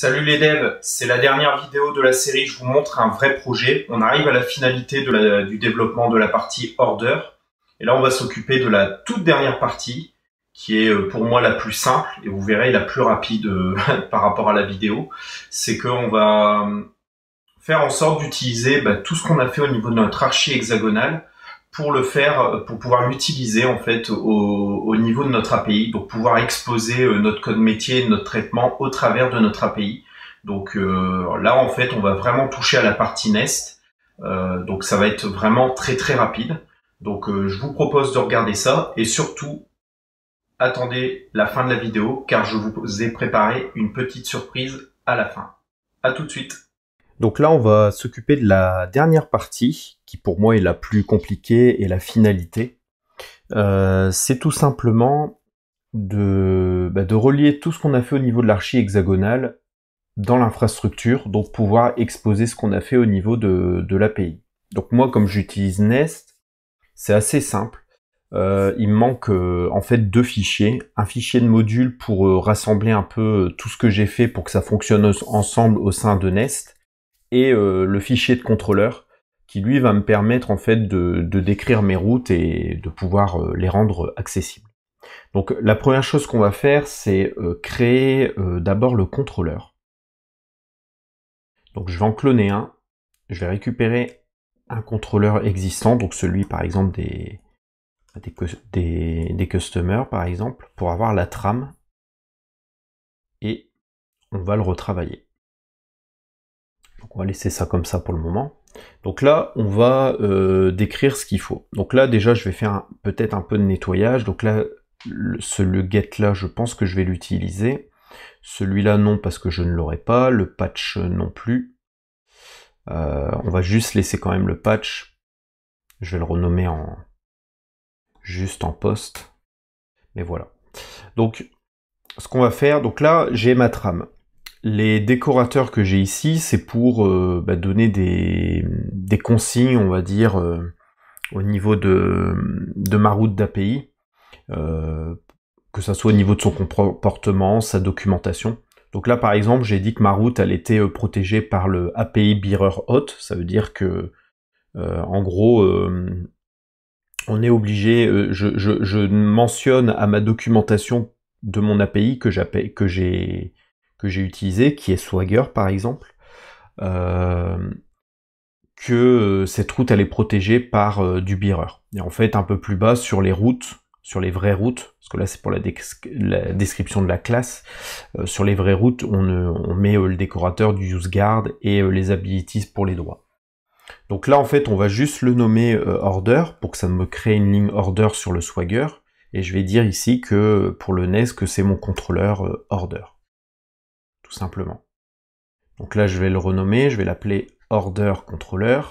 Salut les devs, c'est la dernière vidéo de la série, je vous montre un vrai projet. On arrive à la finalité du développement de la partie order. Et là, on va s'occuper de la toute dernière partie, qui est pour moi la plus simple, et vous verrez la plus rapide par rapport à la vidéo. C'est qu'on va faire en sorte d'utiliser tout ce qu'on a fait au niveau de notre archi hexagonal pour le faire, pour pouvoir l'utiliser en fait au niveau de notre API, donc pouvoir exposer notre code métier, notre traitement au travers de notre API. Donc là en fait on va vraiment toucher à la partie Nest, donc ça va être vraiment très rapide. Donc je vous propose de regarder ça et surtout attendez la fin de la vidéo car je vous ai préparé une petite surprise à la fin. À tout de suite. Donc là, on va s'occuper de la dernière partie, qui pour moi est la plus compliquée, et la finalité. C'est tout simplement de relier tout ce qu'on a fait au niveau de l'archi hexagonal dans l'infrastructure, donc pouvoir exposer ce qu'on a fait au niveau de l'API. Donc moi, comme j'utilise Nest, c'est assez simple. Il me manque en fait deux fichiers. Un fichier de module pour rassembler un peu tout ce que j'ai fait pour que ça fonctionne ensemble au sein de Nest, et le fichier de contrôleur qui lui va me permettre en fait de décrire mes routes et de pouvoir les rendre accessibles. Donc la première chose qu'on va faire, c'est créer d'abord le contrôleur. Donc je vais en cloner un, je vais récupérer un contrôleur existant, donc celui par exemple des customers par exemple, pour avoir la trame, et on va le retravailler. Donc on va laisser ça comme ça pour le moment. Donc là, on va décrire ce qu'il faut. Donc là, déjà, je vais faire peut-être un peu de nettoyage. Donc là, le get là, je pense que je vais l'utiliser. Celui-là, non, parce que je ne l'aurai pas. Le patch, non plus. On va juste laisser quand même le patch. Je vais le renommer juste en post. Mais voilà. Donc, ce qu'on va faire, donc là, j'ai ma trame. Les décorateurs que j'ai ici, c'est pour donner des consignes, on va dire, au niveau de ma route d'API, que ça soit au niveau de son comportement, sa documentation. Donc là, par exemple, j'ai dit que ma route, elle était protégée par le API Bearer Auth. Ça veut dire que, en gros, on est obligé, je mentionne à ma documentation de mon API que j'ai utilisé, qui est Swagger par exemple, que cette route elle est protégée par du bearer. Et en fait un peu plus bas sur les routes, sur les vraies routes, parce que là c'est pour la description de la classe, sur les vraies routes on met le décorateur du useguard et les abilities pour les droits. Donc là en fait on va juste le nommer order pour que ça me crée une ligne order sur le Swagger, et je vais dire ici que pour le Nest que c'est mon contrôleur order. Tout simplement. Donc là, je vais le renommer, je vais l'appeler order controller.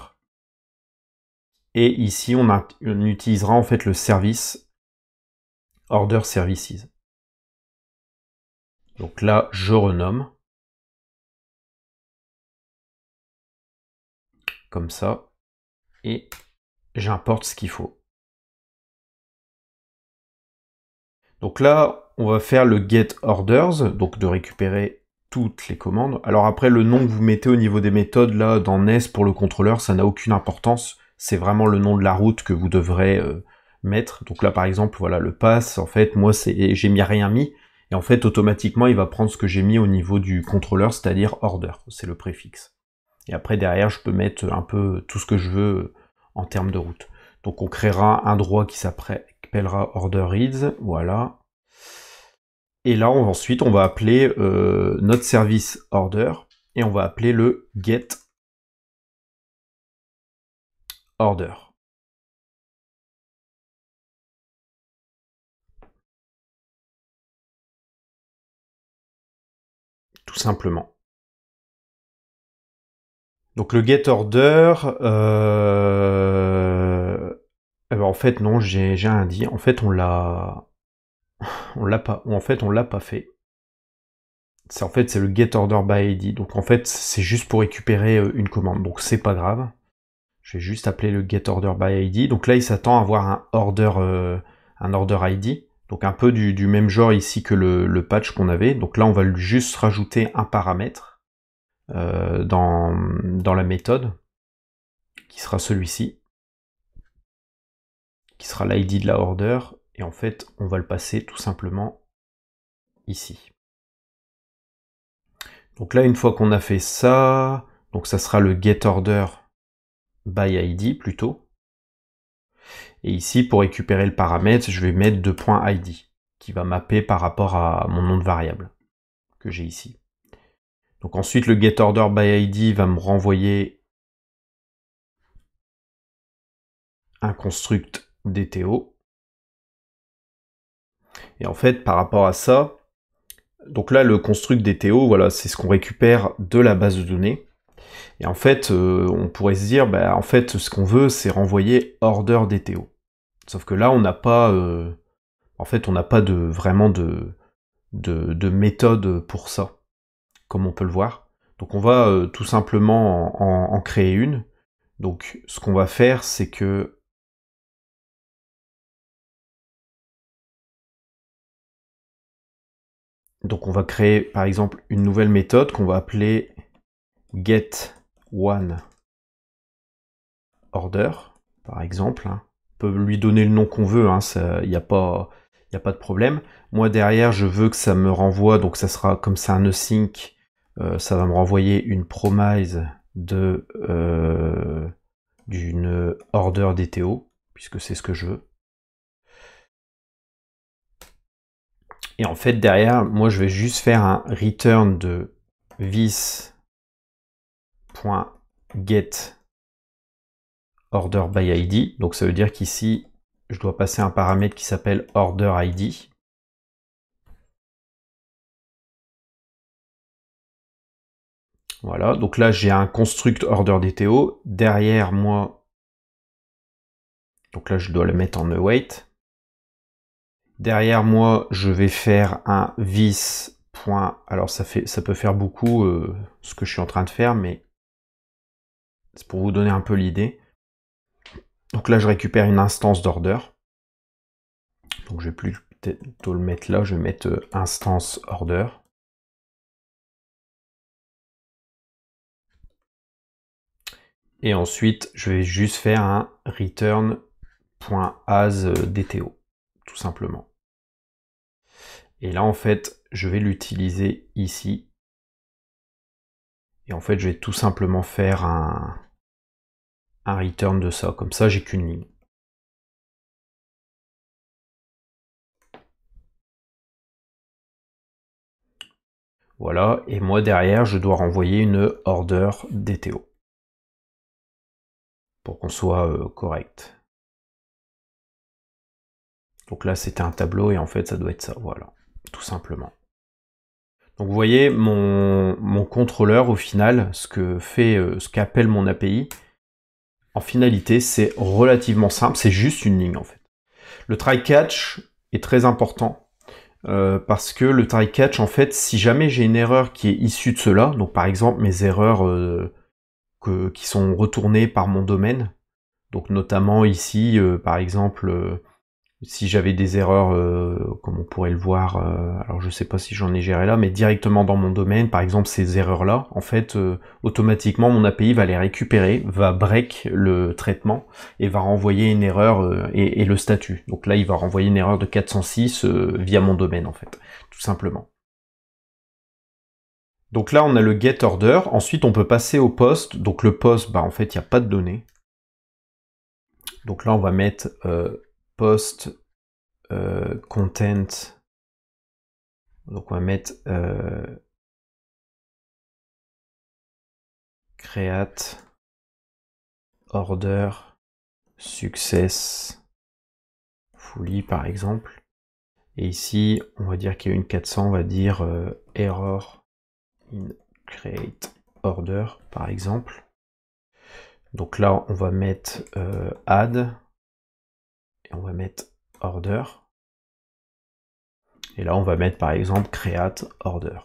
Et ici, on utilisera en fait le service order services. Donc là, je renomme. Comme ça. Et j'importe ce qu'il faut. Donc là, on va faire le get orders, donc de récupérer toutes les commandes. Alors après, le nom que vous mettez au niveau des méthodes, là, dans Nest pour le contrôleur, ça n'a aucune importance. C'est vraiment le nom de la route que vous devrez mettre. Donc là, par exemple, voilà, le pass, en fait, moi, j'ai rien mis. Et en fait, automatiquement, il va prendre ce que j'ai mis au niveau du contrôleur, c'est-à-dire order. C'est le préfixe. Et après, derrière, je peux mettre un peu tout ce que je veux en termes de route. Donc on créera un droit qui s'appellera order reads, voilà. Et là, ensuite, on va appeler notre service order, et on va appeler le get order. Tout simplement. Donc le get order, en fait non, j'ai rien dit. En fait, on l'a pas. En fait, on l'a pas fait. C'est le get order by ID. Donc en fait, c'est juste pour récupérer une commande. Donc c'est pas grave. Je vais juste appeler le get order by ID. Donc là, il s'attend à avoir un order ID. Donc un peu du même genre ici que le patch qu'on avait. Donc là, on va juste rajouter un paramètre dans la méthode, qui sera celui-ci, qui sera l'ID de la order. Et en fait, on va le passer tout simplement ici. Donc là, une fois qu'on a fait ça, donc ça sera le getOrder by ID plutôt. Et ici, pour récupérer le paramètre, je vais mettre $id, qui va mapper par rapport à mon nom de variable que j'ai ici. Donc ensuite, le getOrder by ID va me renvoyer un construct DTO. Et en fait, par rapport à ça, donc là, le construct DTO, voilà, c'est ce qu'on récupère de la base de données. Et en fait, on pourrait se dire, bah, en fait, ce qu'on veut, c'est renvoyer order DTO. Sauf que là, on n'a pas, en fait, on n'a pas vraiment de méthode pour ça, comme on peut le voir. Donc on va tout simplement en créer une. Donc ce qu'on va faire, c'est que donc on va créer par exemple une nouvelle méthode qu'on va appeler getOneOrder, par exemple. On peut lui donner le nom qu'on veut, il n'y a pas de problème. Moi derrière, je veux que ça me renvoie, donc ça sera comme c'est un async, ça va me renvoyer une promise d'une order DTO, puisque c'est ce que je veux. Et en fait, derrière, moi, je vais juste faire un return de this.getOrderById. Donc ça veut dire qu'ici, je dois passer un paramètre qui s'appelle orderID. Voilà, donc là, j'ai un construct orderDTO. Derrière moi, donc là, je dois le mettre en await. Derrière moi, je vais faire un this. Alors ça peut faire beaucoup ce que je suis en train de faire, mais c'est pour vous donner un peu l'idée. Donc là, je récupère une instance d'order. Donc je vais plutôt le mettre là, je vais mettre instance order. Et ensuite, je vais juste faire un return.asDTO, tout simplement. Et là, en fait, je vais l'utiliser ici. Et en fait, je vais tout simplement faire un return de ça. Comme ça, j'ai qu'une ligne. Voilà, et moi derrière, je dois renvoyer une order DTO. Pour qu'on soit correct. Donc là, c'était un tableau, et en fait, ça doit être ça, voilà, tout simplement. Donc vous voyez, mon contrôleur, au final, ce qu'appelle mon API, en finalité, c'est relativement simple, c'est juste une ligne, en fait. Le try-catch est très important, parce que le try-catch, en fait, si jamais j'ai une erreur qui est issue de cela, donc par exemple mes erreurs qui sont retournées par mon domaine, donc notamment ici, par exemple, si j'avais des erreurs, comme on pourrait le voir, alors je sais pas si j'en ai géré là, mais directement dans mon domaine, par exemple ces erreurs-là, en fait, automatiquement mon API va les récupérer, va break le traitement, et va renvoyer une erreur et le statut. Donc là, il va renvoyer une erreur de 406 via mon domaine, en fait, tout simplement. Donc là, on a le getOrder. Ensuite, on peut passer au post. Donc le post, bah en fait, il n'y a pas de données. Donc là, on va mettre post content. Donc on va mettre create order success fully par exemple. Et ici, on va dire qu'il y a une 400, on va dire error in create order par exemple. Donc là, on va mettre add et on va mettre order. Et là, on va mettre par exemple create order.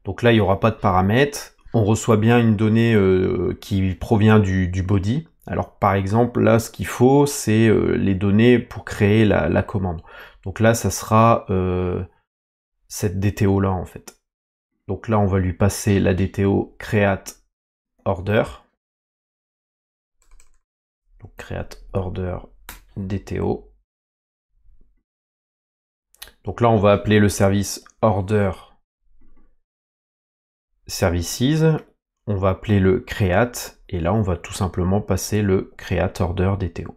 Donc là, il n'y aura pas de paramètres. On reçoit bien une donnée qui provient du body. Alors par exemple, là, ce qu'il faut, c'est les données pour créer la commande. Donc là, ça sera cette DTO là en fait. Donc là, on va lui passer la DTO create order. Donc create order DTO. Donc là, on va appeler le service order services. On va appeler le create. Et là, on va tout simplement passer le create order DTO.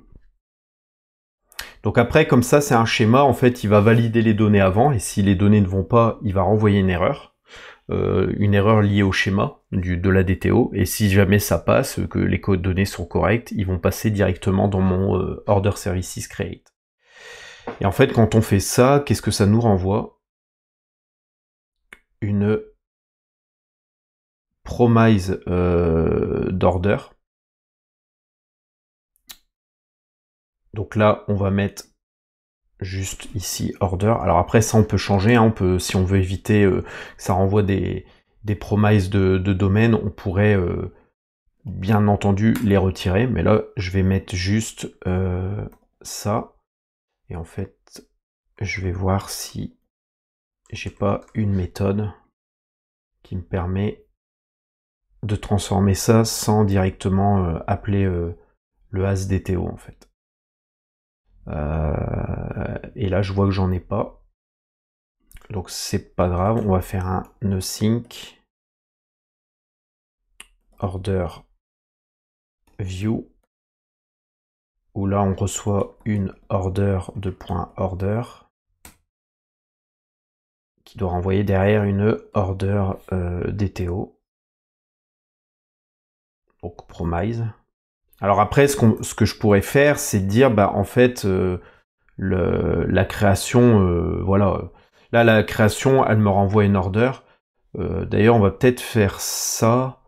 Donc après, comme ça, c'est un schéma. En fait, il va valider les données avant. Et si les données ne vont pas, il va renvoyer une erreur liée au schéma de la DTO. Et si jamais ça passe, que les coordonnées sont correctes, ils vont passer directement dans mon order services create. Et en fait, quand on fait ça, qu'est-ce que ça nous renvoie? Une promise d'order. Donc là, on va mettre juste ici order. Alors après, ça on peut changer. Hein, on peut, si on veut éviter que ça renvoie des promises de domaine, on pourrait bien entendu les retirer. Mais là, je vais mettre juste ça. Et en fait, je vais voir si j'ai pas une méthode qui me permet de transformer ça sans directement appeler le asDTO en fait. Et là je vois que j'en ai pas, donc c'est pas grave, on va faire un nosync order view où là on reçoit une order de point order qui doit renvoyer derrière une order DTO. Donc promise. Alors après, ce que je pourrais faire, c'est dire, bah en fait, la création, voilà. Là, la création, elle me renvoie une order. D'ailleurs, on va peut-être faire ça.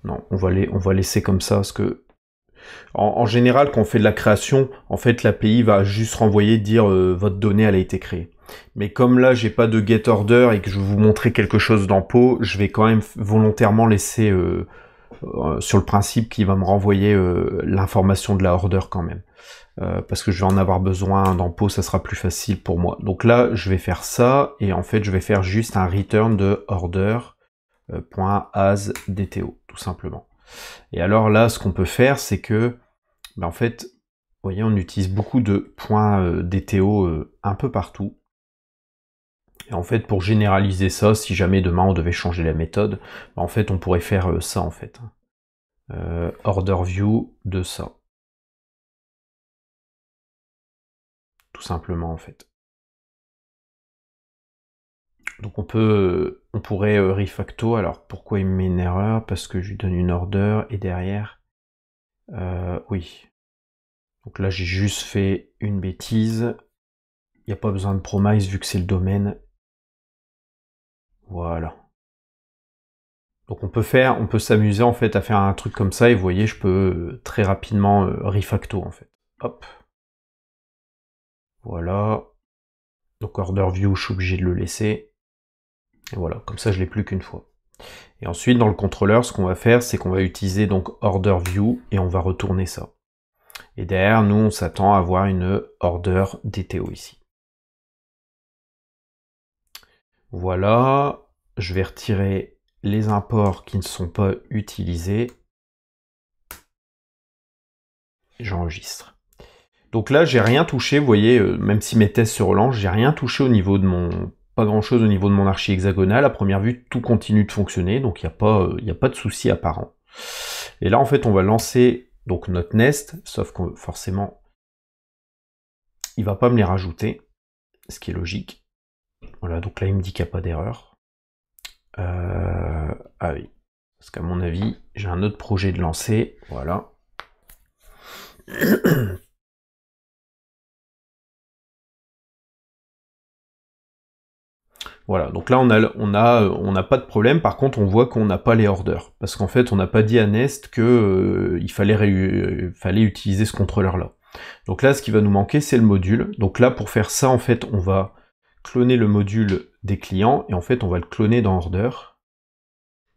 Non, on va laisser comme ça, parce que en général, quand on fait de la création, en fait, l'API va juste renvoyer, dire votre donnée, elle a été créée. Mais comme là, j'ai pas de get order et que je vais vous montrer quelque chose dans Po, je vais quand même volontairement laisser sur le principe qu'il va me renvoyer l'information de la order quand même. Parce que je vais en avoir besoin dans Po, ça sera plus facile pour moi. Donc là, je vais faire ça, et en fait, je vais faire juste un return de order.asDTO, tout simplement. Et alors là, ce qu'on peut faire, c'est que, ben en fait, vous voyez, on utilise beaucoup de points DTO un peu partout. Et en fait, pour généraliser ça, si jamais demain on devait changer la méthode, ben en fait, on pourrait faire ça en fait. Order view de ça. Tout simplement en fait. Donc on pourrait refacto. Alors pourquoi il me met une erreur? Parce que je lui donne une order et derrière, oui. Donc là j'ai juste fait une bêtise. Il n'y a pas besoin de promise vu que c'est le domaine. Voilà. Donc on peut s'amuser en fait à faire un truc comme ça et vous voyez, je peux très rapidement refacto en fait. Hop. Voilà. Donc order view, je suis obligé de le laisser. Et voilà, comme ça je l'ai plus qu'une fois. Et ensuite dans le contrôleur, ce qu'on va faire, c'est qu'on va utiliser donc order view et on va retourner ça. Et derrière, nous on s'attend à avoir une order DTO ici. Voilà, je vais retirer les imports qui ne sont pas utilisés. J'enregistre. Donc là, j'ai rien touché, vous voyez, même si mes tests se relancent, j'ai rien touché au niveau de mon... pas grand chose au niveau de mon archi hexagonal. À première vue, tout continue de fonctionner, donc il n'y a pas de souci apparent. Et là, en fait, on va lancer donc notre nest, sauf que forcément, il va pas me les rajouter, ce qui est logique. Voilà, donc là, il me dit qu'il n'y a pas d'erreur. Ah oui, parce qu'à mon avis, j'ai un autre projet de lancer, voilà. Voilà, donc là on n'a pas de problème. Par contre, on voit qu'on n'a pas les orders parce qu'en fait, on n'a pas dit à Nest que il fallait utiliser ce contrôleur-là. Donc là, ce qui va nous manquer, c'est le module. Donc là, pour faire ça, en fait, on va cloner le module des clients, et en fait, on va le cloner dans Order.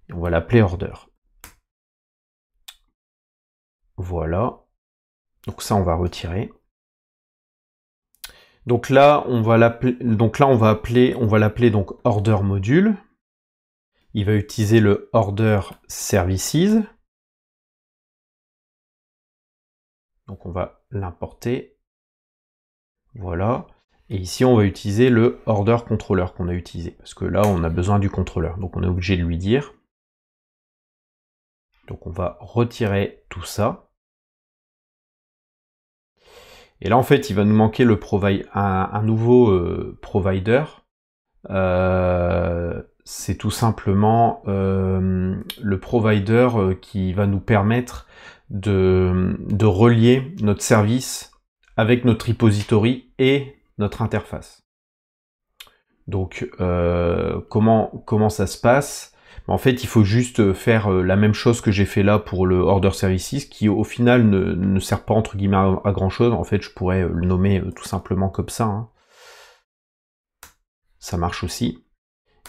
Et on va l'appeler Order. Voilà. Donc ça, on va retirer. Donc là, on va l'appeler donc Order Module. Il va utiliser le Order Services. Donc on va l'importer. Voilà. Et ici, on va utiliser le Order Controller qu'on a utilisé. Parce que là, on a besoin du contrôleur. Donc on est obligé de lui dire. Donc on va retirer tout ça. Et là, en fait, il va nous manquer le un nouveau provider. C'est tout simplement le provider qui va nous permettre de relier notre service avec notre repository et notre interface. Donc, comment ça se passe? En fait, il faut juste faire la même chose que j'ai fait là pour le Order Services, qui au final ne sert pas entre guillemets à grand chose. En fait, je pourrais le nommer tout simplement comme ça. Hein. Ça marche aussi.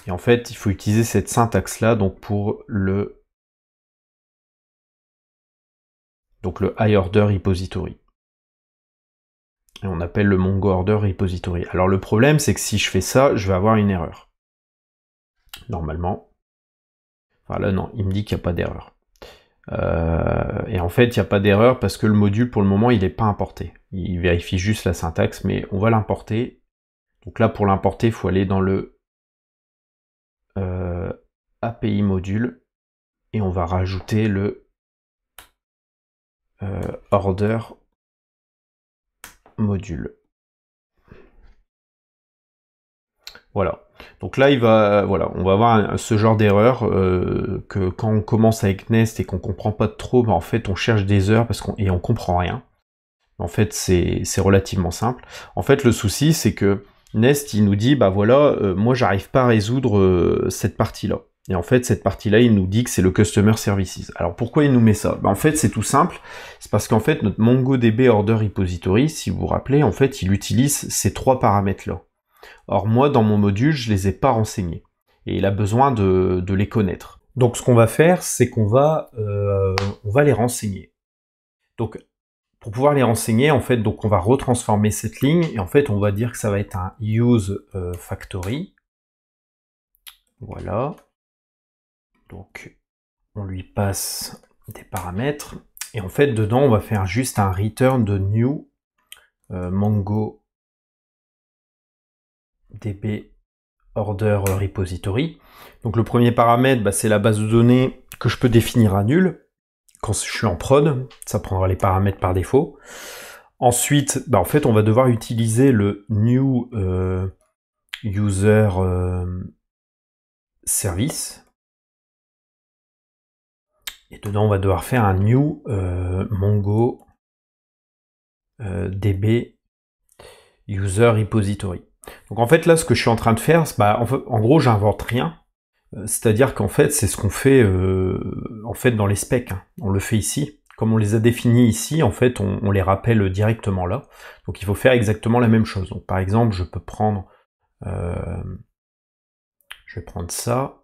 Et en fait, il faut utiliser cette syntaxe-là donc pour le High Order Repository. Et on appelle le Mongo Order Repository. Alors le problème, c'est que si je fais ça, je vais avoir une erreur. Normalement. Enfin là, non, il me dit qu'il n'y a pas d'erreur. Et en fait, il n'y a pas d'erreur parce que le module, pour le moment, il n'est pas importé. Il vérifie juste la syntaxe, mais on va l'importer. Donc là, pour l'importer, il faut aller dans le API module et on va rajouter le order module. Voilà. Donc là, on va avoir ce genre d'erreur que quand on commence avec Nest et qu'on comprend pas trop, en fait, on cherche des heures et on comprend rien. En fait, c'est relativement simple. En fait, le souci, c'est que Nest, il nous dit, moi, j'arrive pas à résoudre cette partie-là. Et en fait, cette partie-là, il nous dit que c'est le Customer Services. Alors, pourquoi il nous met ça? En fait, c'est tout simple. C'est parce qu'en fait, notre MongoDB Order Repository, si vous vous rappelez, en fait, il utilise ces trois paramètres-là. Or, moi, dans mon module, je les ai pas renseignés. Et il a besoin de les connaître. Donc, ce qu'on va faire, c'est qu'on va les renseigner. Donc, pour pouvoir les renseigner, en fait, donc on va retransformer cette ligne, et en fait, on va dire que ça va être un use factory. Voilà. Donc, on lui passe des paramètres, et en fait, dedans, on va faire juste un return de new mongo db order repository. Donc, le premier paramètre, c'est la base de données que je peux définir à nul. Quand je suis en prod, ça prendra les paramètres par défaut. Ensuite, en fait, on va devoir utiliser le new user service. Et dedans, on va devoir faire un new mongo db user repository. Donc en fait, là, ce que je suis en train de faire, en gros, j'invente rien. C'est-à-dire qu'en fait, c'est ce qu'on fait dans les specs. Hein. On le fait ici. Comme on les a définis ici, en fait, on les rappelle directement là. Donc il faut faire exactement la même chose. Donc par exemple, je peux prendre... je vais prendre ça.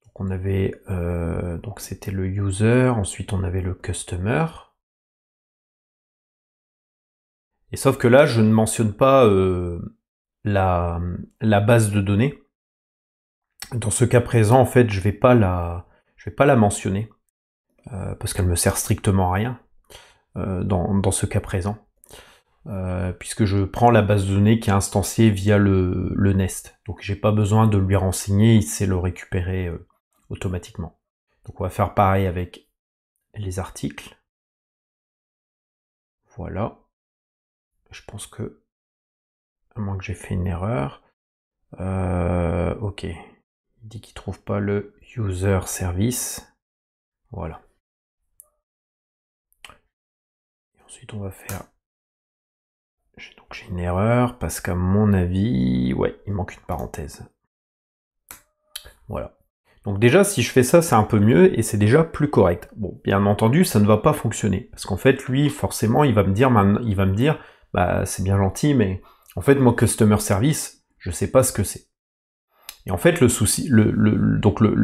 Donc on avait... donc c'était le user, ensuite on avait le customer. Et sauf que là, je ne mentionne pas la base de données. Dans ce cas présent, en fait, je vais pas la mentionner. Parce qu'elle me sert strictement à rien dans ce cas présent, puisque je prends la base de données qui est instanciée via le Nest. Donc j'ai pas besoin de lui renseigner, il sait le récupérer automatiquement. Donc on va faire pareil avec les articles. Voilà. Je pense que, à moins que j'ai fait une erreur, ok. Il dit qu'il trouve pas le user service. Voilà. Ensuite, on va faire... Donc j'ai une erreur, parce qu'à mon avis... Ouais, il manque une parenthèse. Voilà. Donc déjà, si je fais ça, c'est un peu mieux et c'est déjà plus correct. Bon, bien entendu, ça ne va pas fonctionner parce qu'en fait, lui, forcément, il va me dire, bah, c'est bien gentil, mais en fait, moi, customer service, je sais pas ce que c'est. Et en fait, le souci,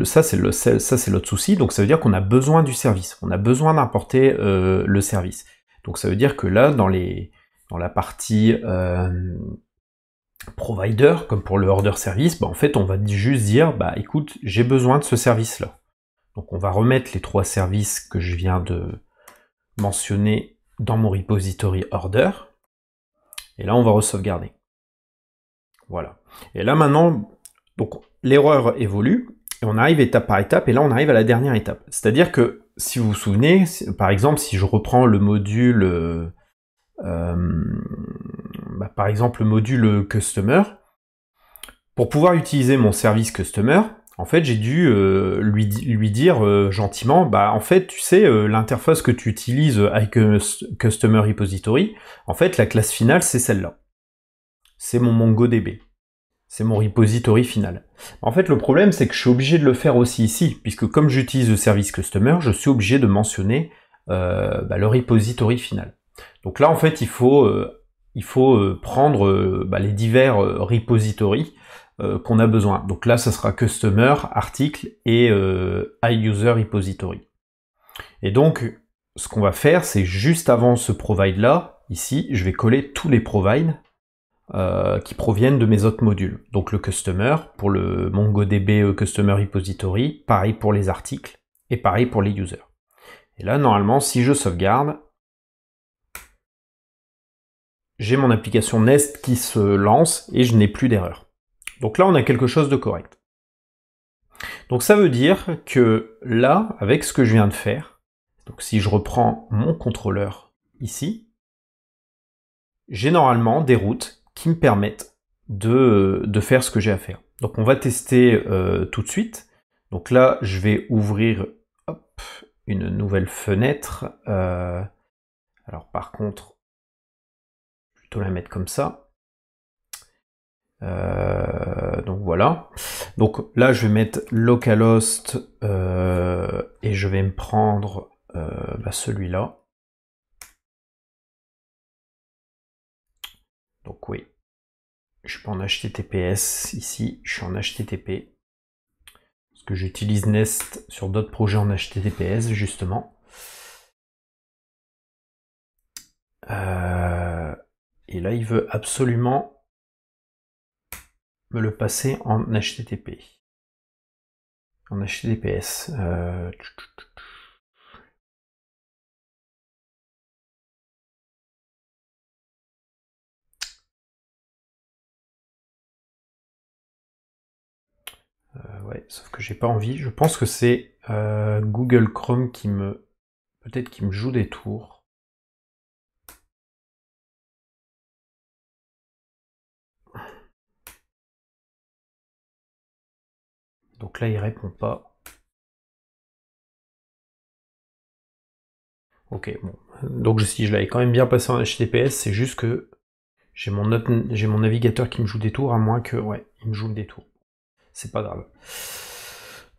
ça, c'est l'autre souci. Donc, ça veut dire qu'on a besoin du service. On a besoin d'importer le service. Donc, ça veut dire que là, dans la partie provider, comme pour le order service, bah, en fait, on va juste dire, bah, écoute, j'ai besoin de ce service-là. Donc, on va remettre les 3 services que je viens de mentionner dans mon repository order. Et là, on va re-sauvegarder. Voilà. Et là, maintenant, donc l'erreur évolue, et on arrive étape par étape, et là, on arrive à la dernière étape. C'est-à-dire que, si vous vous souvenez, par exemple, si je reprends le module... par exemple, le module Customer, pour pouvoir utiliser mon service Customer, en fait, j'ai dû lui dire gentiment, bah en fait, tu sais, l'interface que tu utilises avec Customer Repository, en fait, la classe finale, c'est celle-là. C'est mon MongoDB. C'est mon repository final. En fait, le problème, c'est que je suis obligé de le faire aussi ici, puisque comme j'utilise le service Customer, je suis obligé de mentionner le repository final. Donc là, en fait, il faut prendre les divers repositories qu'on a besoin. Donc là, ça sera Customer, Article et iUser Repository. Et donc, ce qu'on va faire, c'est juste avant ce provide-là, ici, je vais coller tous les provides qui proviennent de mes autres modules. Donc le Customer, pour le MongoDB Customer Repository, pareil pour les articles, et pareil pour les users. Et là, normalement, si je sauvegarde, j'ai mon application Nest qui se lance et je n'ai plus d'erreur. Donc là, on a quelque chose de correct. Donc ça veut dire que là, avec ce que je viens de faire, donc si je reprends mon contrôleur ici, j'ai normalement des routes qui me permettent de faire ce que j'ai à faire. Donc on va tester tout de suite. Donc là, je vais ouvrir une nouvelle fenêtre. Alors par contre, plutôt la mettre comme ça. Donc voilà. Donc là, je vais mettre localhost et je vais me prendre celui-là. Donc oui, je suis pas en HTTPS ici, je suis en HTTP. Parce que j'utilise Nest sur d'autres projets en HTTPS justement. Et là, il veut absolument me le passer en HTTP. En HTTPS. Ouais, sauf que j'ai pas envie. Je pense que c'est Google Chrome qui me... peut-être qui me joue des tours. Donc là, il répond pas. Ok, bon. Donc si je l'avais quand même bien passé en HTTPS, c'est juste que j'ai mon navigateur qui me joue des tours, à moins que, ouais, il me joue des tours. C'est pas grave.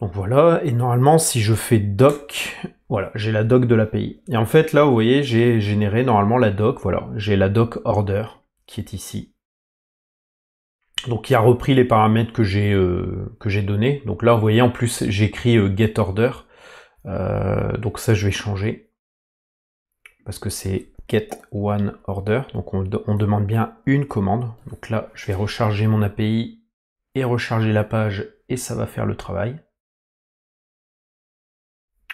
Donc voilà, et normalement, si je fais doc, voilà, j'ai la doc de l'API. Et en fait, là, vous voyez, j'ai généré normalement la doc, voilà, j'ai la doc order qui est ici. Donc il a repris les paramètres que j'ai donnés. Donc là, vous voyez, en plus, j'écris get order. Donc ça, je vais changer. Parce que c'est get one order. Donc on demande bien une commande. Donc là, je vais recharger mon API et recharger la page et ça va faire le travail.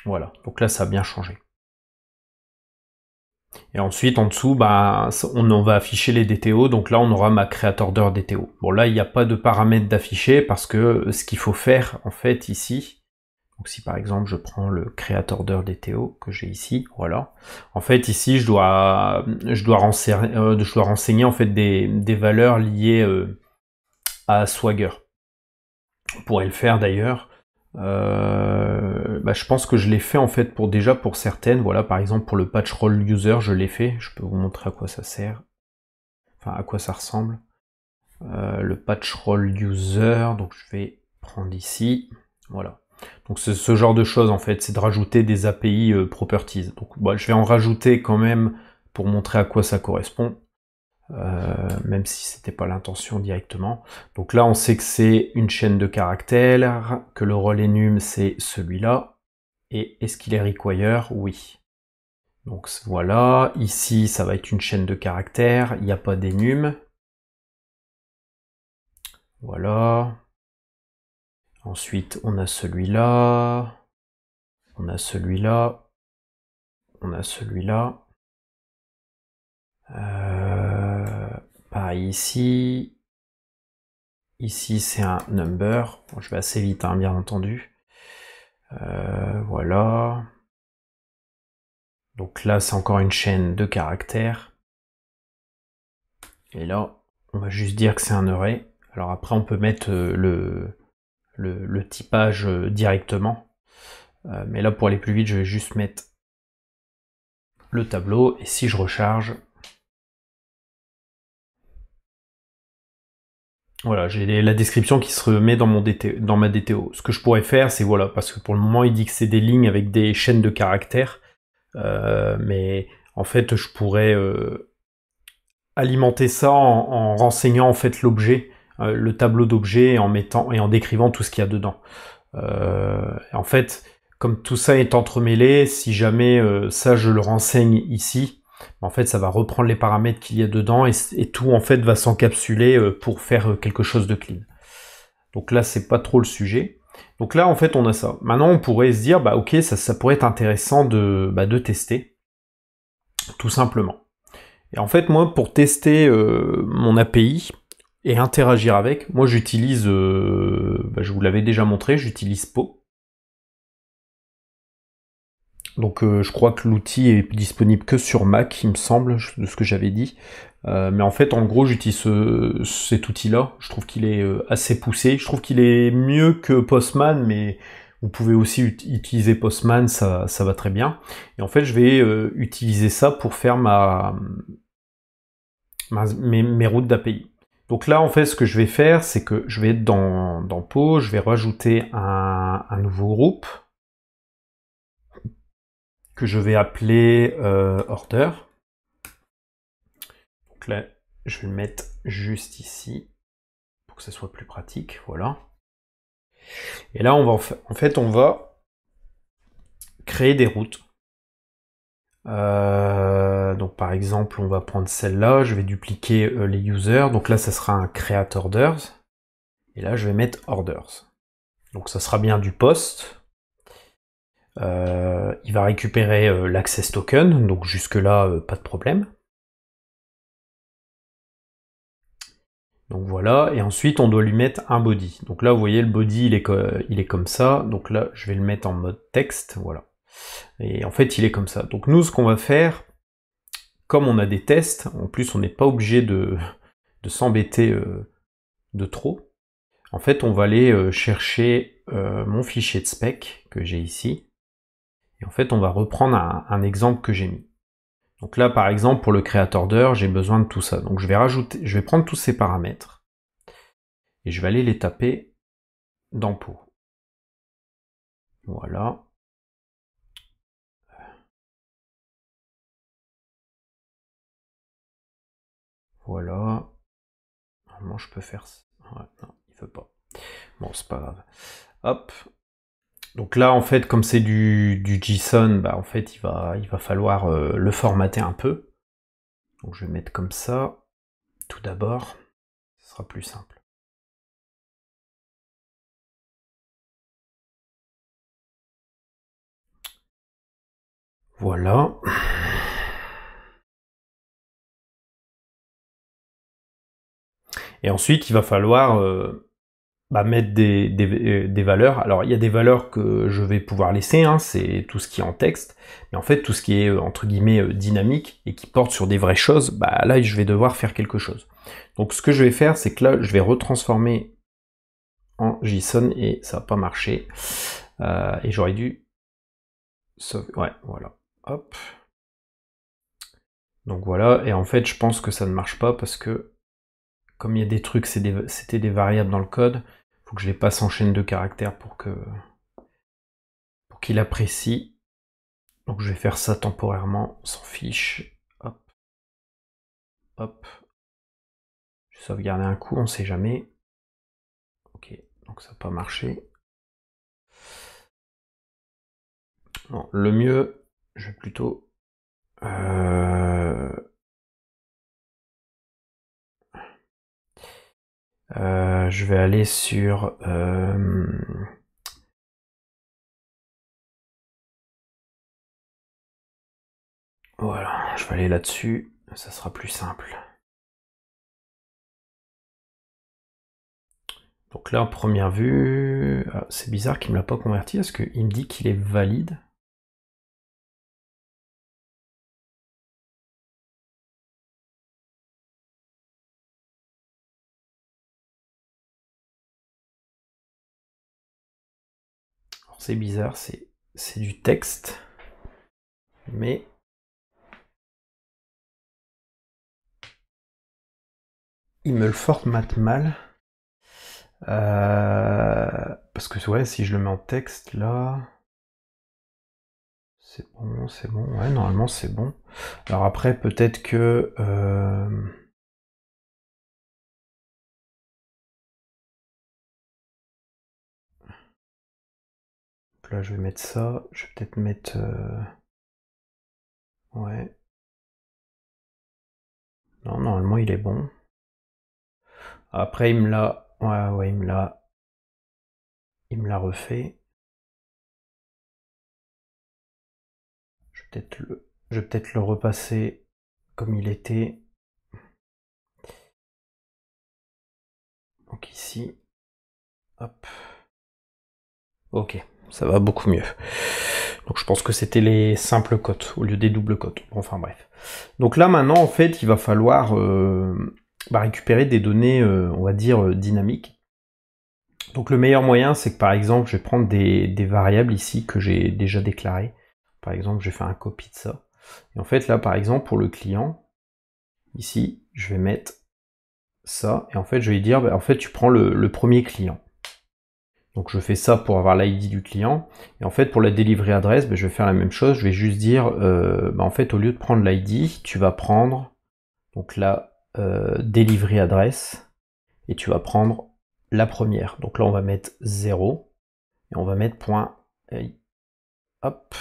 Voilà, donc là ça a bien changé. Et ensuite en dessous, on va afficher les DTO, donc là on aura ma creatorder DTO. Bon là il n'y a pas de paramètres d'afficher parce que ce qu'il faut faire en fait ici, donc si par exemple je prends le creatorder DTO que j'ai ici, voilà. En fait ici je dois renseigner en fait des valeurs liées à Swagger. On pourrait le faire d'ailleurs. Je pense que je l'ai fait en fait pour certaines. Voilà, par exemple pour le patch roll user, je l'ai fait. Je peux vous montrer à quoi ça sert. Enfin, à quoi ça ressemble. Le patch roll user, donc je vais prendre ici. Voilà. Donc c'est ce genre de choses en fait, c'est de rajouter des API properties. Donc je vais en rajouter quand même pour montrer à quoi ça correspond, même si c'était pas l'intention directement. Donc là on sait que c'est une chaîne de caractères, que le rôle enum c'est celui-là, et est-ce qu'il est require? Oui. Donc voilà, ici ça va être une chaîne de caractères, il n'y a pas d'enum. Voilà. Ensuite, on a celui-là, on a celui-là, on a celui-là. Pareil ici. Ici, c'est un number. Bon, je vais assez vite, hein, bien entendu. Voilà. Donc là, c'est encore une chaîne de caractères. Et là, on va juste dire que c'est un array. Alors après, on peut mettre le typage directement. Mais là, pour aller plus vite, je vais juste mettre le tableau. Et si je recharge, voilà, j'ai la description qui se remet dans, dans ma DTO. Ce que je pourrais faire, c'est voilà, parce que pour le moment, il dit que c'est des lignes avec des chaînes de caractères. Mais en fait, je pourrais alimenter ça en renseignant en fait l'objet, le tableau d'objets, en mettant et en décrivant tout ce qu'il y a dedans. En fait, comme tout ça est entremêlé, si jamais ça je le renseigne ici, en fait ça va reprendre les paramètres qu'il y a dedans et tout en fait va s'encapsuler pour faire quelque chose de clean. Donc là c'est pas trop le sujet. Donc là en fait on a ça. Maintenant on pourrait se dire bah ok ça pourrait être intéressant de tester tout simplement. Et en fait moi pour tester mon API et interagir avec, moi j'utilise, je vous l'avais déjà montré, j'utilise Po. Donc je crois que l'outil est disponible que sur Mac, il me semble, de ce que j'avais dit. Mais en fait, en gros, j'utilise cet outil-là. Je trouve qu'il est assez poussé. Je trouve qu'il est mieux que Postman, mais vous pouvez aussi utiliser Postman, ça va très bien. Et en fait, je vais utiliser ça pour faire mes routes d'API. Donc là, en fait, ce que je vais faire, c'est que je vais être dans Po, je vais rajouter un nouveau groupe que je vais appeler order. Donc là, je vais le mettre juste ici pour que ça soit plus pratique, voilà. Et là, on va créer des routes. Donc par exemple, on va prendre celle-là, je vais dupliquer les users. Donc là, ça sera un create orders. Et là, je vais mettre orders. Donc ça sera bien du post. Il va récupérer l'access token, donc jusque-là, pas de problème. Donc voilà, et ensuite on doit lui mettre un body. Donc là, vous voyez, le body, il est comme ça. Donc là, je vais le mettre en mode texte, voilà. Et en fait, il est comme ça. Donc nous, ce qu'on va faire, comme on a des tests, en plus, on n'est pas obligé de s'embêter de trop. En fait, on va aller chercher mon fichier de spec que j'ai ici. Et en fait, on va reprendre un exemple que j'ai mis. Donc là, par exemple, pour le create order, j'ai besoin de tout ça. Donc je vais prendre tous ces paramètres et je vais aller les taper dans Po. Voilà. Voilà. Normalement, je peux faire ça. Ouais, non, il veut pas. Bon, c'est pas grave. Hop. Donc là, en fait, comme c'est du JSON, bah, en fait, il va falloir le formater un peu. Donc je vais mettre comme ça, tout d'abord. Ce sera plus simple. Voilà. Et ensuite, il va falloir mettre des valeurs. Alors, il y a des valeurs que je vais pouvoir laisser, hein, c'est tout ce qui est en texte. Mais en fait, tout ce qui est, entre guillemets, dynamique et qui porte sur des vraies choses, bah là, je vais devoir faire quelque chose. Donc, ce que je vais faire, c'est que là, je vais retransformer en JSON et ça n'a pas marché. Et j'aurais dû... Ouais, voilà. Hop. Donc voilà, et en fait, je pense que ça ne marche pas parce que comme il y a des trucs, c'était des variables dans le code, il faut que je les passe en chaîne de caractères pour que qu'il apprécie. Donc je vais faire ça temporairement, on s'en fiche. Hop. Hop. Je vais sauvegarder un coup, on sait jamais. Ok, donc ça n'a pas marché. Non, le mieux, je vais plutôt... je vais aller sur... Voilà, je vais aller là-dessus, ça sera plus simple. Donc là, en première vue, c'est bizarre qu'il ne me l'a pas converti, parce qu'il me dit qu'il est valide. Alors c'est bizarre, c'est du texte, mais... il me le formate mal. Parce que ouais, si je le mets en texte là, c'est bon, ouais, normalement c'est bon. Alors après, peut-être que là je vais mettre ça, je vais peut-être mettre ouais. Non, normalement il est bon. Après il me l'a. Ouais, il me l'a. Il me l'a refait. Je vais peut-être le repasser comme il était. Donc ici. Hop. Ok, ça va beaucoup mieux. Donc je pense que c'était les simples cotes au lieu des doubles cotes. Enfin bref. Donc là maintenant en fait il va falloir récupérer des données on va dire dynamiques. Donc le meilleur moyen c'est que par exemple je vais prendre des variables ici que j'ai déjà déclarées. Par exemple je vais faire un copie de ça. Et en fait là par exemple pour le client, ici je vais mettre ça et en fait je vais lui dire en fait tu prends le premier client. Donc je fais ça pour avoir l'ID du client. Et en fait, pour la delivery adresse, je vais faire la même chose. Je vais juste dire, en fait, au lieu de prendre l'ID, tu vas prendre donc la delivery adresse et tu vas prendre la première. Donc là, on va mettre 0 et on va mettre point. Hop.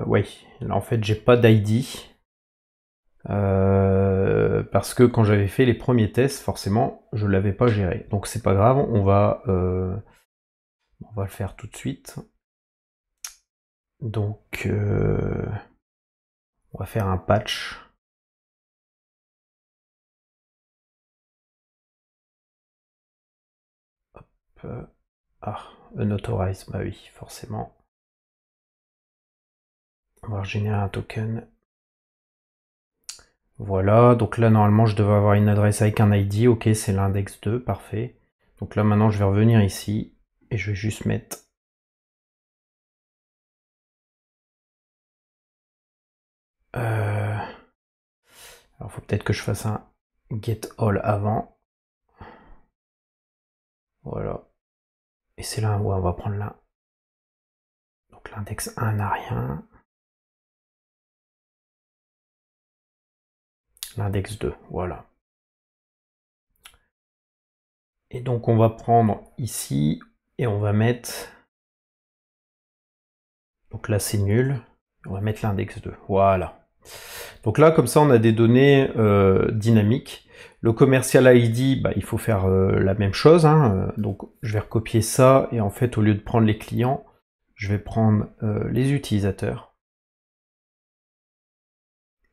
Oui, là en fait, j'ai pas d'ID. Parce que quand j'avais fait les premiers tests, forcément, je l'avais pas géré. Donc c'est pas grave, on va le faire tout de suite. Donc on va faire un patch. Hop. Unauthorize, bah oui, forcément. On va générer un token. Voilà, donc là normalement je devais avoir une adresse avec un ID, ok c'est l'index 2, parfait. Donc là maintenant je vais revenir ici et je vais juste mettre alors faut peut-être que je fasse un get all avant. Voilà. Et c'est là où on va prendre là. Donc l'index 1 n'a rien. L'index 2, voilà. Et donc on va prendre ici et on va mettre, donc là c'est nul, on va mettre l'index 2, voilà. Donc là comme ça on a des données dynamiques. Le commercial ID, il faut faire la même chose, hein. Donc je vais recopier ça et en fait au lieu de prendre les clients, je vais prendre les utilisateurs,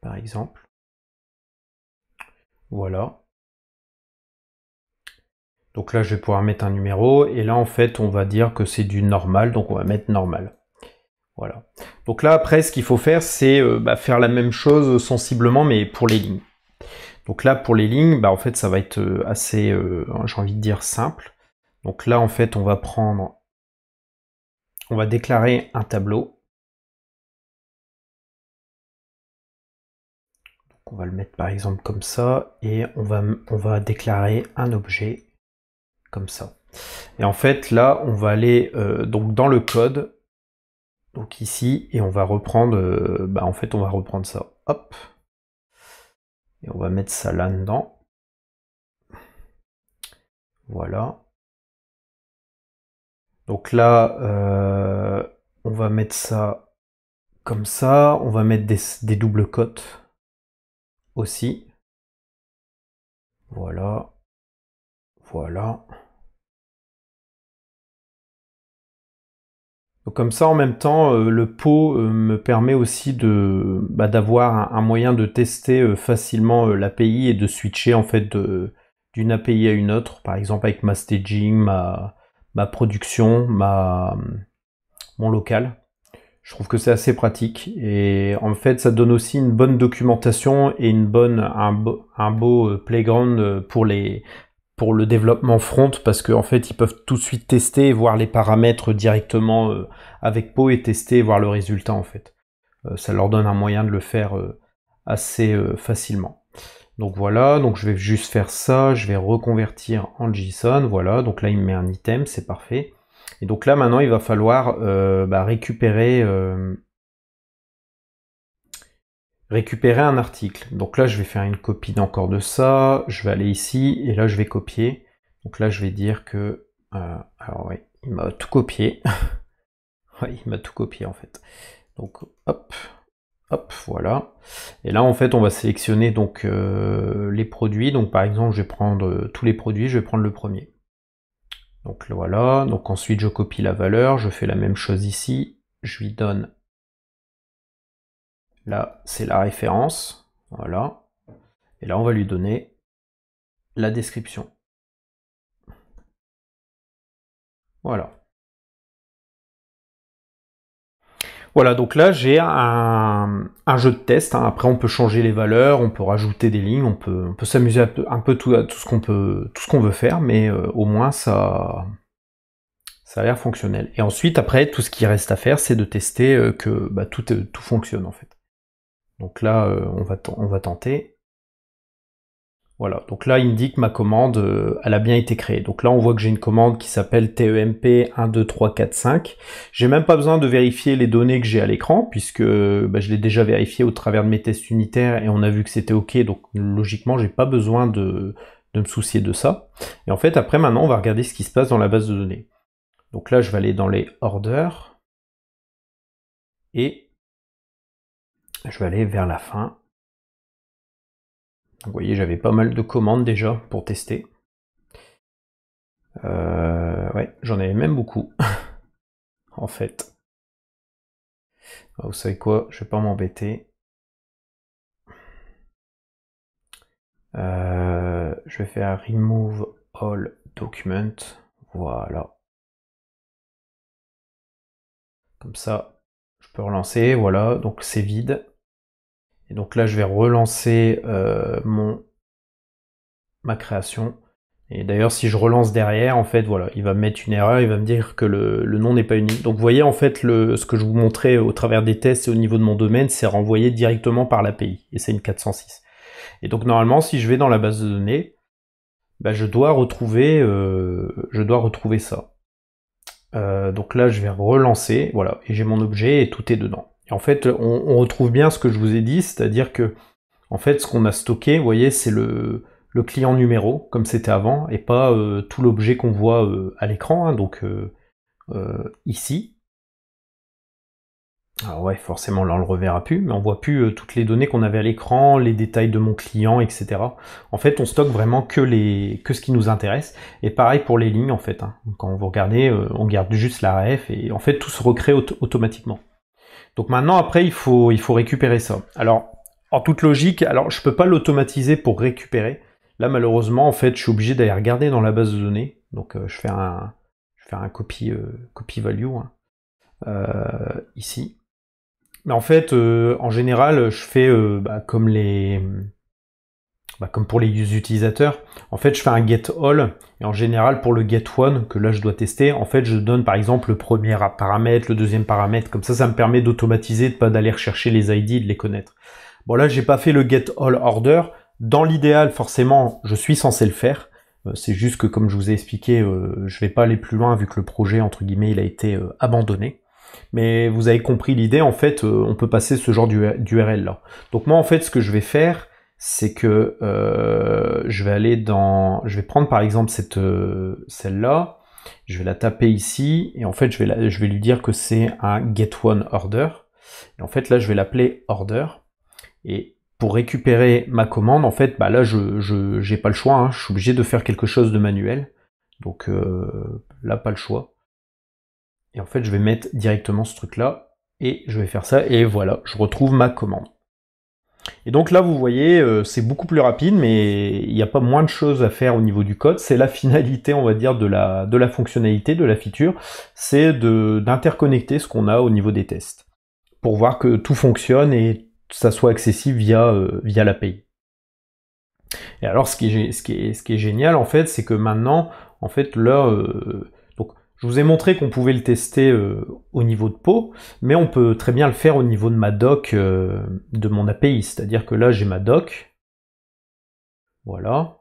par exemple. Voilà. Donc là, je vais pouvoir mettre un numéro, et là, en fait, on va dire que c'est du normal, donc on va mettre normal. Voilà. Donc là, après, ce qu'il faut faire, c'est faire la même chose sensiblement, mais pour les lignes. Donc là, pour les lignes, en fait, ça va être assez, j'ai envie de dire, simple. Donc là, en fait, on va déclarer un tableau. Donc on va le mettre, par exemple, comme ça, et on va déclarer un objet comme ça. Et en fait, là, on va aller donc dans le code, donc ici, et on va reprendre, en fait, on va reprendre ça. Hop. Et on va mettre ça là-dedans. Voilà. Donc là, on va mettre ça comme ça. On va mettre des doubles cotes aussi. Voilà. Voilà. Donc comme ça, en même temps, le pot me permet aussi d'avoir un moyen de tester facilement l'API et de switcher en fait d'une API à une autre, par exemple avec ma staging, ma production, mon local. Je trouve que c'est assez pratique et en fait ça donne aussi une bonne documentation et un beau playground pour le développement front parce qu'en fait ils peuvent tout de suite tester et voir les paramètres directement avec Po et tester et voir le résultat en fait. Ça leur donne un moyen de le faire assez facilement. Donc voilà, donc je vais juste faire ça, je vais reconvertir en JSON, voilà, donc là il me met un item, c'est parfait. Et donc là maintenant il va falloir récupérer un article. Donc là je vais faire une copie encore de ça, je vais aller ici et là je vais copier. Donc là je vais dire que alors oui, il m'a tout copié. Oui, il m'a tout copié en fait. Donc hop, hop, voilà. Et là en fait on va sélectionner donc les produits. Donc par exemple je vais prendre tous les produits, je vais prendre le premier. Donc voilà, donc ensuite je copie la valeur, je fais la même chose ici, je lui donne, là c'est la référence, voilà, et là on va lui donner la description. Voilà. Voilà, donc là j'ai un jeu de test, hein. Après on peut changer les valeurs, on peut rajouter des lignes, on peut s'amuser un peu tout ce qu'on veut faire, mais au moins ça a l'air fonctionnel. Et ensuite, après, tout ce qui reste à faire, c'est de tester que tout fonctionne en fait. Donc là, on va tenter. Voilà, donc là, il me dit que ma commande, elle a bien été créée. Donc là, on voit que j'ai une commande qui s'appelle TEMP 12345. J'ai même pas besoin de vérifier les données que j'ai à l'écran, puisque je l'ai déjà vérifié au travers de mes tests unitaires et on a vu que c'était OK. Donc logiquement, j'ai pas besoin de me soucier de ça. Et en fait, après, maintenant, on va regarder ce qui se passe dans la base de données. Donc là, je vais aller dans les orders et je vais aller vers la fin. Vous voyez, j'avais pas mal de commandes déjà pour tester. Ouais, j'en avais même beaucoup, en fait. Alors, vous savez quoi, je vais pas m'embêter. Je vais faire remove all document. Voilà. Comme ça, je peux relancer. Voilà, donc c'est vide. Et donc là, je vais relancer ma création. Et d'ailleurs, si je relance derrière, en fait, voilà, il va me mettre une erreur, il va me dire que le nom n'est pas unique. Donc vous voyez, en fait, ce que je vous montrais au travers des tests et au niveau de mon domaine, c'est renvoyé directement par l'API. Et c'est une 406. Et donc normalement, si je vais dans la base de données, je dois retrouver ça. Donc là, je vais relancer, voilà, et j'ai mon objet et tout est dedans. Et en fait, on retrouve bien ce que je vous ai dit, c'est-à-dire que, en fait, ce qu'on a stocké, vous voyez, c'est le client numéro, comme c'était avant, et pas tout l'objet qu'on voit à l'écran, hein, donc ici. Alors ouais, forcément, là, on le reverra plus, mais on voit plus toutes les données qu'on avait à l'écran, les détails de mon client, etc. En fait, on stocke vraiment que ce qui nous intéresse. Et pareil pour les lignes, en fait. Hein. Quand vous regardez, on garde juste la ref, et en fait, tout se recrée automatiquement. Donc maintenant, après, il faut récupérer ça. Alors, en toute logique, alors je peux pas l'automatiser pour récupérer. Là, malheureusement, en fait, je suis obligé d'aller regarder dans la base de données. Donc, je fais un copy value hein, ici. Mais en fait, en général, je fais comme pour les utilisateurs. En fait, je fais un get all et en général pour le get one que là je dois tester, en fait, je donne par exemple le premier paramètre, le deuxième paramètre. Comme ça me permet d'automatiser, de pas d'aller rechercher les ID, de les connaître. Bon là, j'ai pas fait le get all order. Dans l'idéal, forcément, je suis censé le faire. C'est juste que, comme je vous ai expliqué, je vais pas aller plus loin vu que le projet, entre guillemets, il a été abandonné. Mais vous avez compris l'idée, en fait, on peut passer ce genre d'URL là. Donc moi, en fait, ce que je vais faire, c'est que je vais prendre par exemple celle-là, je vais la taper ici, et en fait, je vais lui dire que c'est un get one order. Et en fait, là, je vais l'appeler order. Et pour récupérer ma commande, en fait, bah là, je j'ai pas le choix, hein, je suis obligé de faire quelque chose de manuel. Donc là, pas le choix. Et en fait, je vais mettre directement ce truc-là, et je vais faire ça, et voilà, je retrouve ma commande. Et donc là, vous voyez, c'est beaucoup plus rapide, mais il n'y a pas moins de choses à faire au niveau du code. C'est la finalité, on va dire, de la fonctionnalité, de la feature, c'est d'interconnecter ce qu'on a au niveau des tests, pour voir que tout fonctionne et ça soit accessible via l'API. Et alors, ce qui est génial, en fait, c'est que maintenant, en fait, là, donc, je vous ai montré qu'on pouvait le tester au niveau de Pau, mais on peut très bien le faire au niveau de ma doc, de mon API. C'est-à-dire que là, j'ai ma doc. Voilà.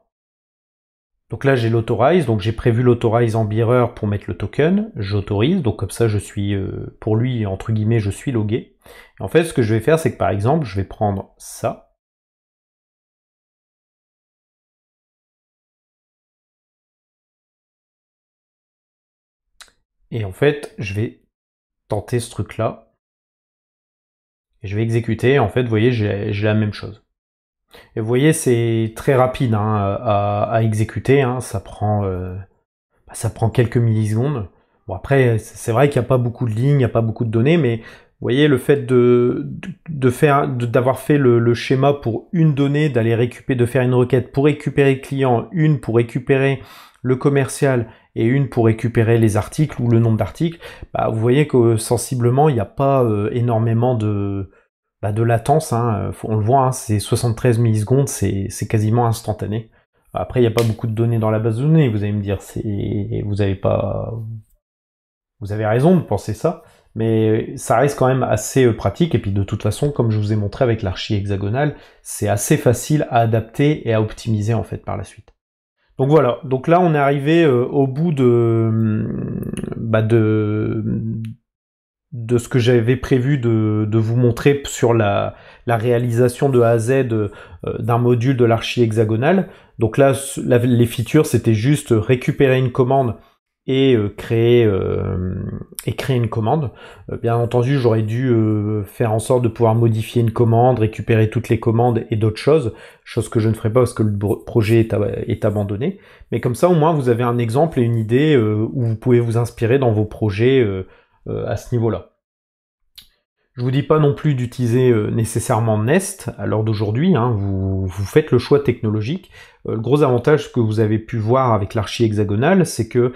Donc là, j'ai l'authorize. Donc j'ai prévu l'authorize en bearer pour mettre le token. J'autorise. Donc comme ça, je suis, pour lui, entre guillemets, je suis logué. Et en fait, ce que je vais faire, c'est que par exemple, je vais prendre ça. Et en fait, je vais tenter ce truc-là. Et je vais exécuter. En fait, vous voyez, j'ai la même chose. Et vous voyez, c'est très rapide hein, à exécuter. Hein. Ça prend quelques millisecondes. Bon, après, c'est vrai qu'il n'y a pas beaucoup de lignes, il n'y a pas beaucoup de données, mais vous voyez, le fait d'avoir fait le schéma pour une donnée, de faire une requête pour récupérer le client, une pour récupérer le commercial et une pour récupérer les articles ou le nombre d'articles, bah, vous voyez que sensiblement, il n'y a pas énormément de latence. Hein. On le voit, hein, c'est 73 millisecondes, c'est quasiment instantané. Après, il n'y a pas beaucoup de données dans la base de données, vous allez me dire, vous avez raison de penser ça, mais ça reste quand même assez pratique, et puis de toute façon, comme je vous ai montré avec l'archi hexagonale, c'est assez facile à adapter et à optimiser en fait par la suite. Donc voilà, donc là on est arrivé au bout de ce que j'avais prévu de vous montrer sur la réalisation de A à Z d'un module de l'archi hexagonale. Donc là, les features, c'était juste récupérer une commande et créer une commande. Bien entendu, j'aurais dû faire en sorte de pouvoir modifier une commande, récupérer toutes les commandes et d'autres choses, chose que je ne ferai pas parce que le projet est abandonné. Mais comme ça, au moins, vous avez un exemple et une idée où vous pouvez vous inspirer dans vos projets à ce niveau-là. Je vous dis pas non plus d'utiliser nécessairement Nest à l'heure d'aujourd'hui, hein, vous faites le choix technologique. Le gros avantage que vous avez pu voir avec l'archi hexagonale, c'est que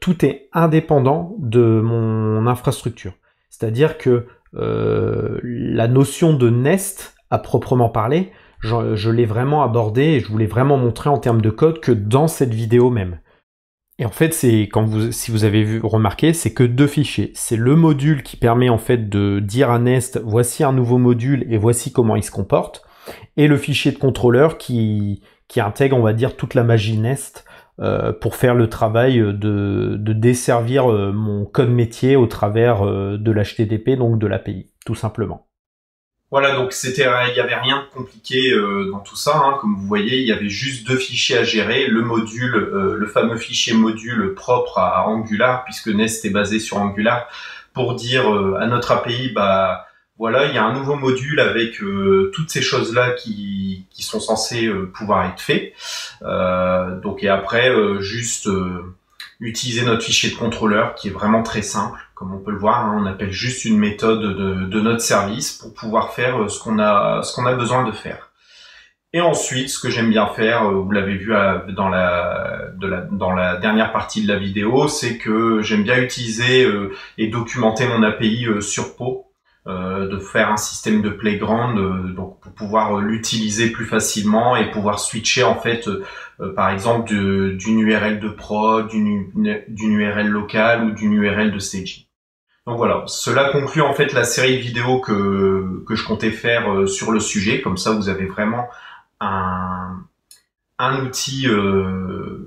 tout est indépendant de mon infrastructure. C'est-à-dire que la notion de Nest, à proprement parler, je l'ai vraiment abordé et je vous l'ai vraiment montré en termes de code que dans cette vidéo même. Et en fait, si vous avez remarqué, c'est que deux fichiers. C'est le module qui permet en fait de dire à Nest, voici un nouveau module et voici comment il se comporte. Et le fichier de contrôleur qui intègre, on va dire, toute la magie Nest pour faire le travail de desservir mon code métier au travers de l'HTTP, donc de l'API, tout simplement. Voilà, donc il y avait rien de compliqué dans tout ça. Hein. Comme vous voyez, il y avait juste deux fichiers à gérer. Le module, le fameux fichier module propre à Angular, puisque Nest est basé sur Angular, pour dire à notre API, bah voilà, il y a un nouveau module avec toutes ces choses-là qui sont censées pouvoir être faites. Donc et après, juste utiliser notre fichier de contrôleur qui est vraiment très simple. Comme on peut le voir, hein, on appelle juste une méthode de notre service pour pouvoir faire ce qu'on a besoin de faire. Et ensuite, ce que j'aime bien faire, vous l'avez vu dans la dernière partie de la vidéo, c'est que j'aime bien utiliser et documenter mon API sur Pau, de faire un système de playground, donc pour pouvoir l'utiliser plus facilement et pouvoir switcher en fait, par exemple d'une URL de prod, d'une URL locale ou d'une URL de staging. Donc voilà, cela conclut en fait la série de vidéos que je comptais faire sur le sujet. Comme ça, vous avez vraiment un un outil,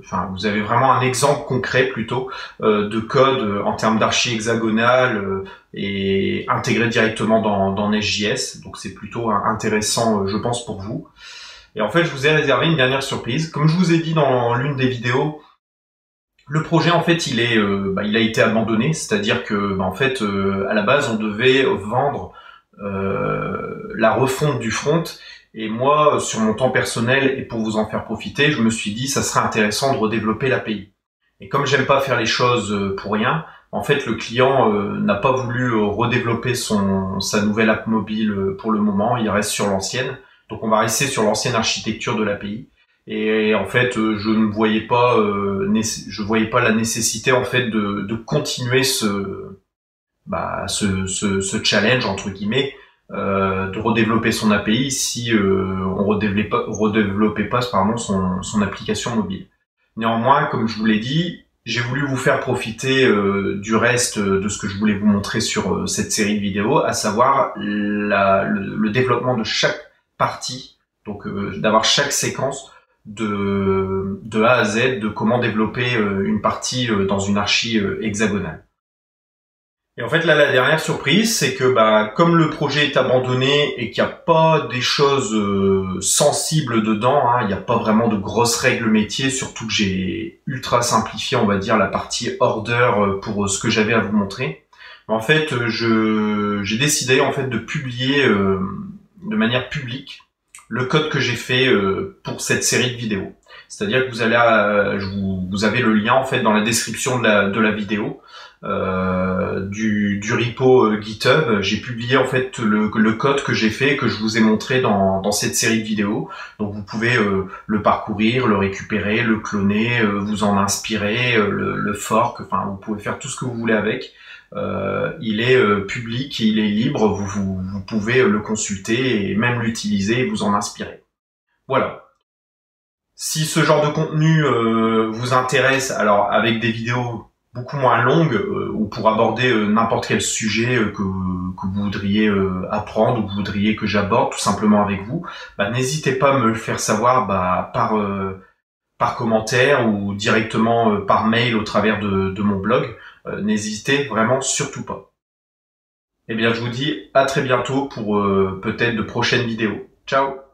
enfin vous avez vraiment un exemple concret plutôt de code en termes d'archi hexagonal et intégré directement dans Nest.js. Donc c'est plutôt intéressant, je pense, pour vous. Et en fait, je vous ai réservé une dernière surprise. Comme je vous ai dit dans l'une des vidéos, le projet en fait il a été abandonné, c'est-à-dire que en fait à la base on devait vendre la refonte du front. Et moi, sur mon temps personnel et pour vous en faire profiter, je me suis dit ça serait intéressant de redévelopper l'API. Et comme j'aime pas faire les choses pour rien, en fait le client n'a pas voulu redévelopper sa nouvelle app mobile pour le moment, il reste sur l'ancienne. Donc on va rester sur l'ancienne architecture de l'API. Et en fait, je voyais pas la nécessité en fait de continuer ce challenge entre guillemets. De redévelopper son API si on redéveloppait pas son application mobile. Néanmoins, comme je vous l'ai dit, j'ai voulu vous faire profiter du reste de ce que je voulais vous montrer sur cette série de vidéos, à savoir le développement de chaque partie, donc d'avoir chaque séquence de A à Z, de comment développer une partie dans une archi hexagonale. Et en fait, là, la dernière surprise, c'est que comme le projet est abandonné et qu'il n'y a pas des choses sensibles dedans, il n'y a pas vraiment de grosses règles métiers, surtout que j'ai ultra simplifié, on va dire, la partie order pour ce que j'avais à vous montrer. En fait, j'ai décidé en fait de publier de manière publique le code que j'ai fait pour cette série de vidéos. C'est-à-dire que vous avez le lien en fait dans la description de la vidéo. Du repo GitHub, j'ai publié en fait le code que j'ai fait, que je vous ai montré dans cette série de vidéos. Donc vous pouvez le parcourir, le récupérer, le cloner, vous en inspirer, le fork, enfin vous pouvez faire tout ce que vous voulez avec. Il est public, il est libre, vous pouvez le consulter et même l'utiliser et vous en inspirer. Voilà. Si ce genre de contenu vous intéresse, alors avec des vidéos beaucoup moins longues ou pour aborder n'importe quel sujet que vous voudriez apprendre ou que vous voudriez que j'aborde tout simplement avec vous, n'hésitez pas à me le faire savoir par commentaire ou directement par mail au travers de mon blog. N'hésitez vraiment surtout pas. Eh bien, je vous dis à très bientôt pour peut-être de prochaines vidéos. Ciao!